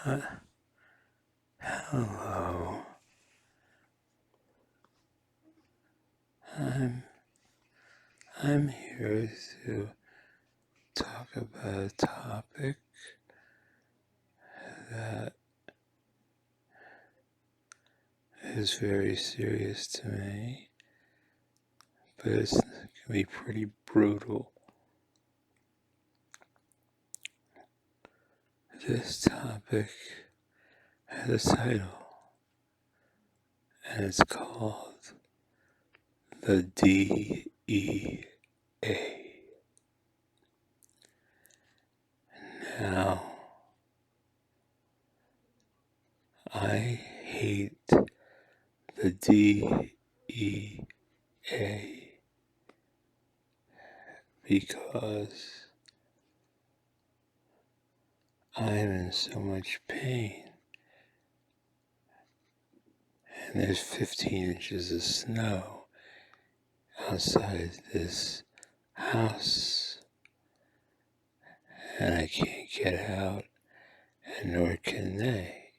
Uh, Hello. I'm I'm here to talk about a topic that is very serious to me, but it can be pretty brutal. This topic has a title, and it's called the DEA. Now, I hate the DEA because I'm in so much pain, and there's 15 inches of snow outside this house, and I can't get out, and nor can they,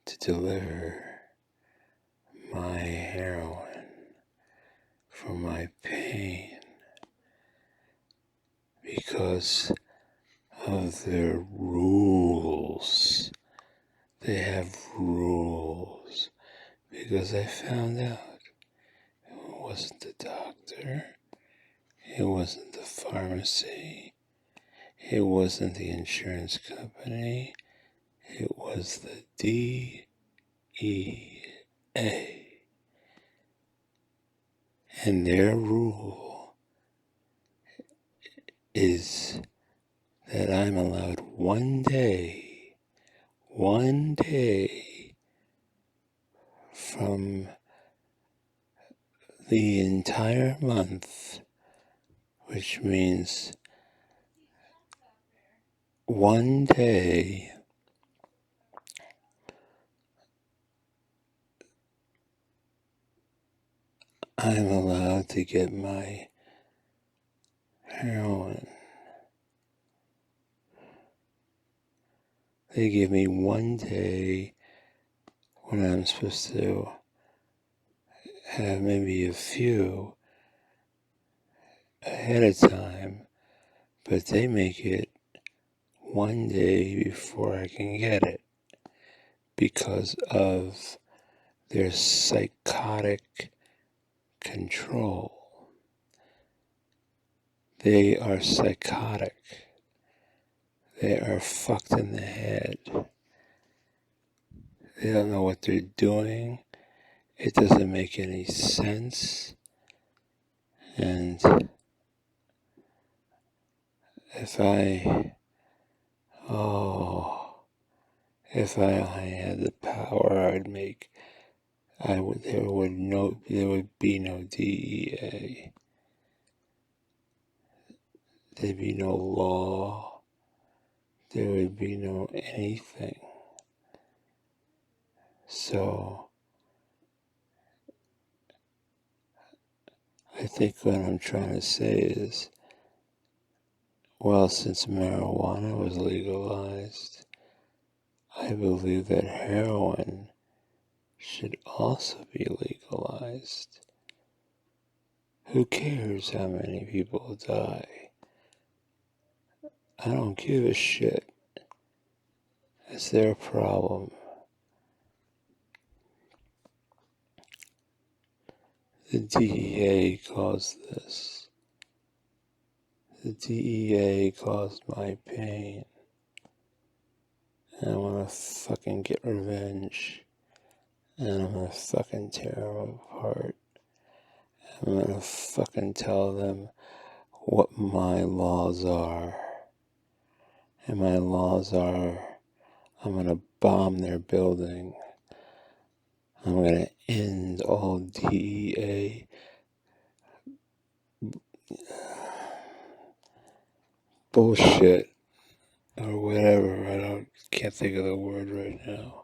to deliver my heroin for my pain because of their rules. They have rules because I found out it wasn't the doctor, it wasn't the pharmacy, it wasn't the insurance company, it was the DEA. And their rule is that I'm allowed one day from the entire month, which means one day I'm allowed to get my heroin. They give me one day when I'm supposed to have maybe a few ahead of time, but they make it one day before I can get it because of their psychotic control. They are psychotic. They are fucked in the head. They don't know what they're doing. It doesn't make any sense. And if I, oh, if I had the power, I'd make, there would be no DEA. There'd be no law. There would be no anything. So, I think what I'm trying to say is, well, since marijuana was legalized, I believe that heroin should also be legalized. Who cares how many people die? I don't give a shit. It's their problem. The DEA caused this. The DEA caused my pain. And I want to fucking get revenge. And I'm gonna fucking tear them apart. I'm gonna fucking tell them what my laws are. And my laws are, I'm gonna bomb their building. I'm gonna end all DEA bullshit or whatever. Can't think of the word right now.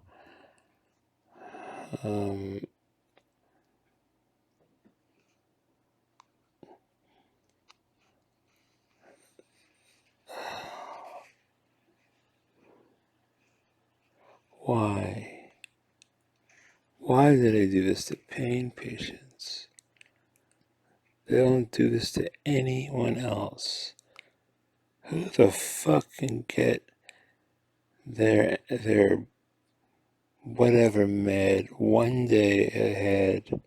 Why? Why do they do this to pain patients? They don't do this to anyone else. Who the fuck can get their whatever med one day ahead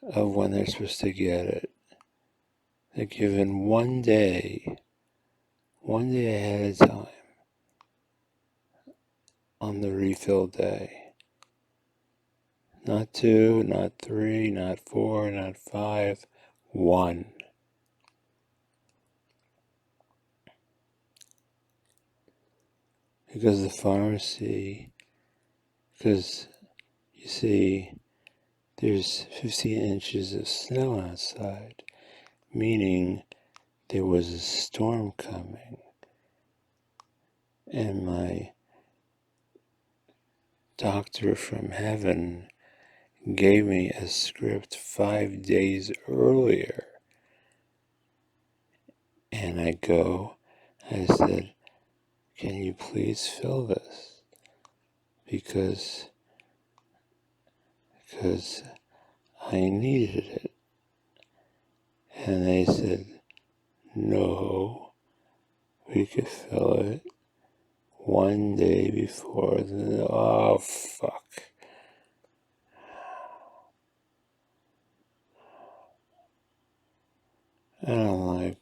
of when they're supposed to get it? They're given one day ahead of time on the refill day. Not 2, not 3, not 4, not 5, 1. Because the pharmacy, because you see, there's 15 inches of snow outside, meaning there was a storm coming. And my doctor from heaven gave me a script 5 days earlier. And I said, can you please fill this? Because I needed it. And they said, no, we could fill it one day before the, oh fuck. And I'm like,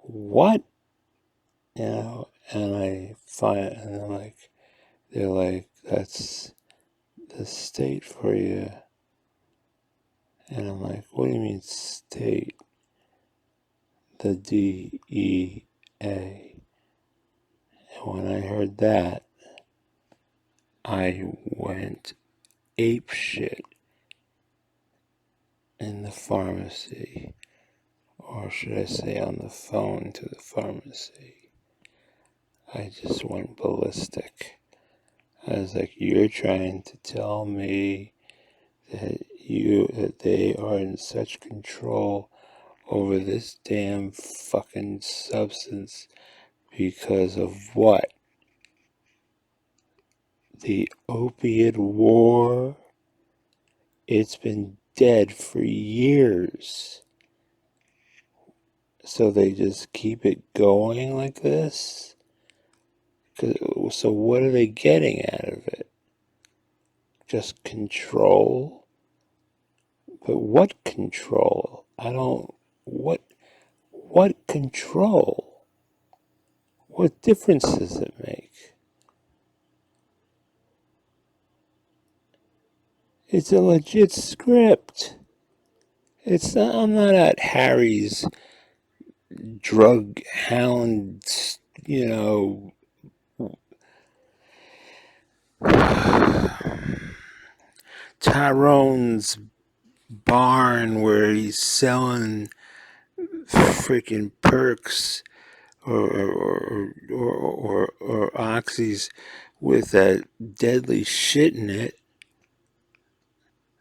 what? You know, and I'm like, they're like, that's the state for you. And I'm like, what do you mean state? The DEA. And when I heard that, I went ape shit in the pharmacy, or should I say on the phone to the pharmacy. I just went ballistic. I was like, you're trying to tell me that they are in such control over this damn fucking substance because of what? The opiate war? It's been dead for years. So they just keep it going like this? So what are they getting out of it? Just control? But what control? What control? What difference does it make? It's a legit script. It's not, I'm not at Harry's drug hound, Tyrone's barn where he's selling freaking perks or oxys with that deadly shit in it.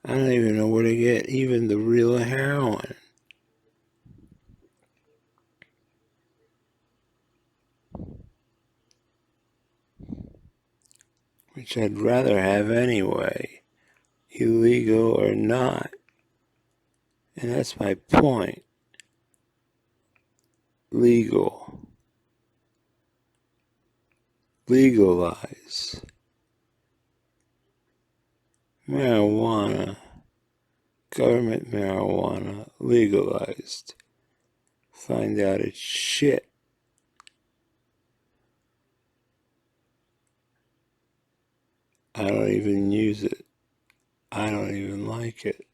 I don't even know where to get even the real heroin. Which I'd rather have anyway, illegal or not. And that's my point. Legal. Legalize. Marijuana. Government marijuana legalized. Find out it's shit. I don't even use it. I don't even like it.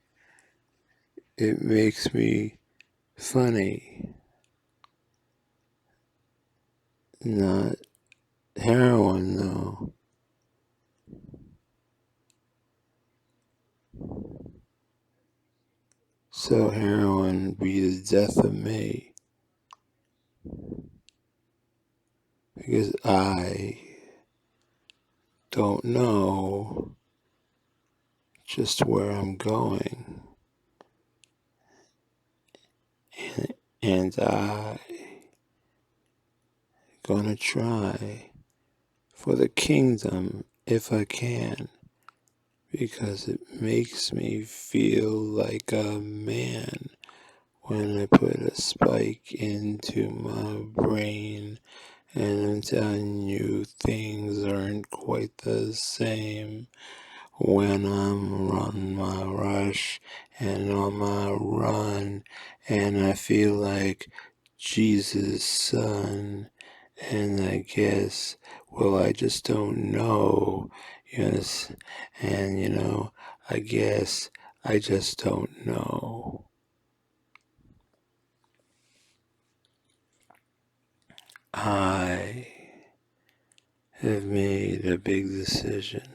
It makes me funny. Not heroin, though. So heroin would be the death of me. Because I don't know just where I'm going. And I gonna try for the kingdom if I can, because it makes me feel like a man when I put a spike into my brain. And I'm telling you, things aren't quite the same when I'm on my rush and on my run, and I feel like Jesus' son, and I guess, well, I just don't know, yes, and I guess I just don't know. I have made a big decision,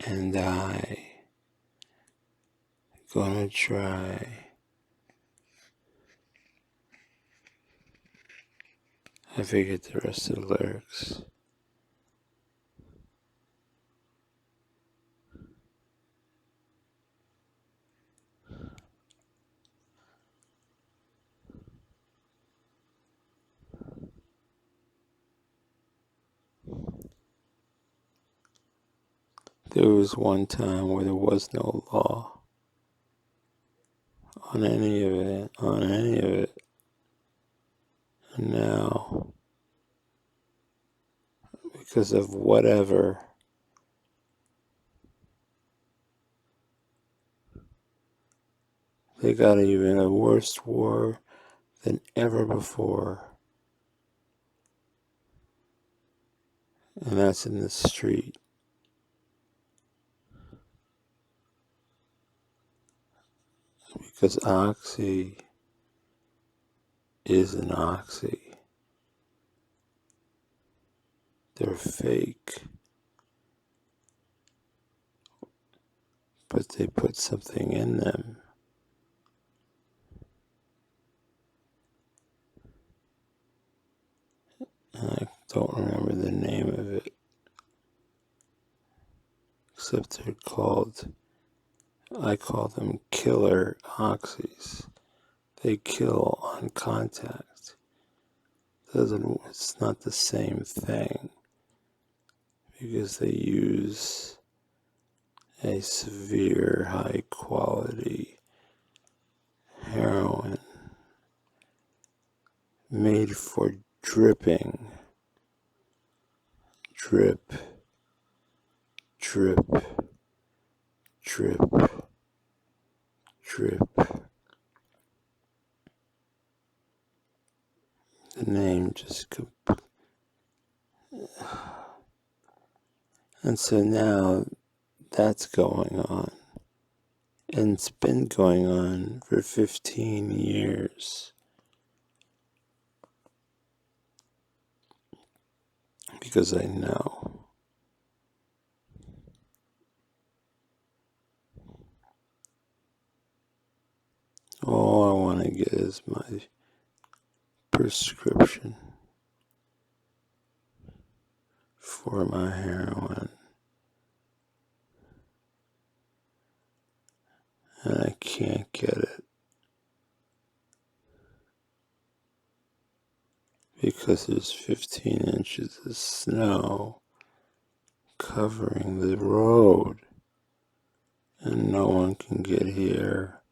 and gonna try. I forget the rest of the lyrics. There was one time where there was no law on any of it, and now, because of whatever, they got even a worse war than ever before, and that's in the street. Because oxy isn't oxy. They're fake, but they put something in them. And I don't remember the name of it, except I call them killer oxys. They kill on contact. It's not the same thing, because they use a severe high quality heroin made for dripping. Drip, drip, drip, drip. The name just and so now that's going on. And it's been going on for 15 years. Because I know. All I want to get is my prescription for my heroin. And I can't get it because there's 15 inches of snow covering the road, and no one can get here,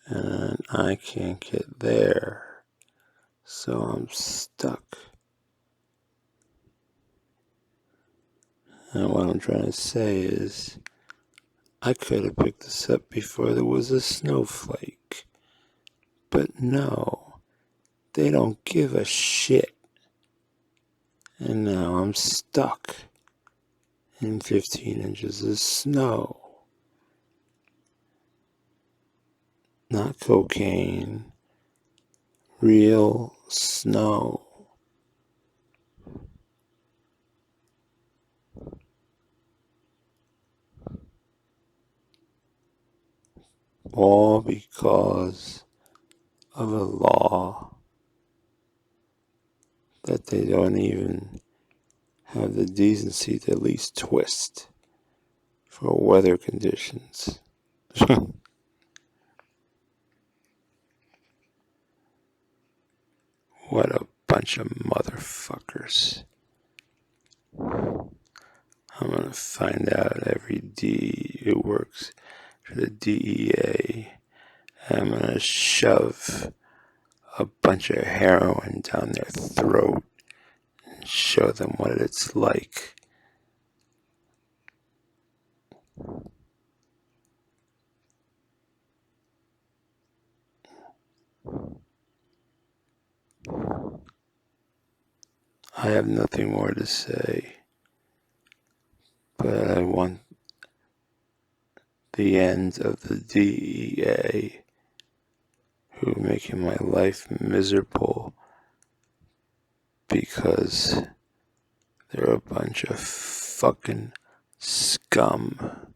and I can't get there, so I'm stuck. And what I'm trying to say is, I could have picked this up before there was a snowflake, but no, they don't give a shit. And now I'm stuck in 15 inches of snow. Not cocaine, real snow. All because of a law that they don't even have the decency to at least twist for weather conditions. What a bunch of motherfuckers. I'm gonna find out every D who works for the DEA. I'm gonna shove a bunch of heroin down their throat and show them what it's like. I have nothing more to say, but I want the end of the DEA, who are making my life miserable because they're a bunch of fucking scum.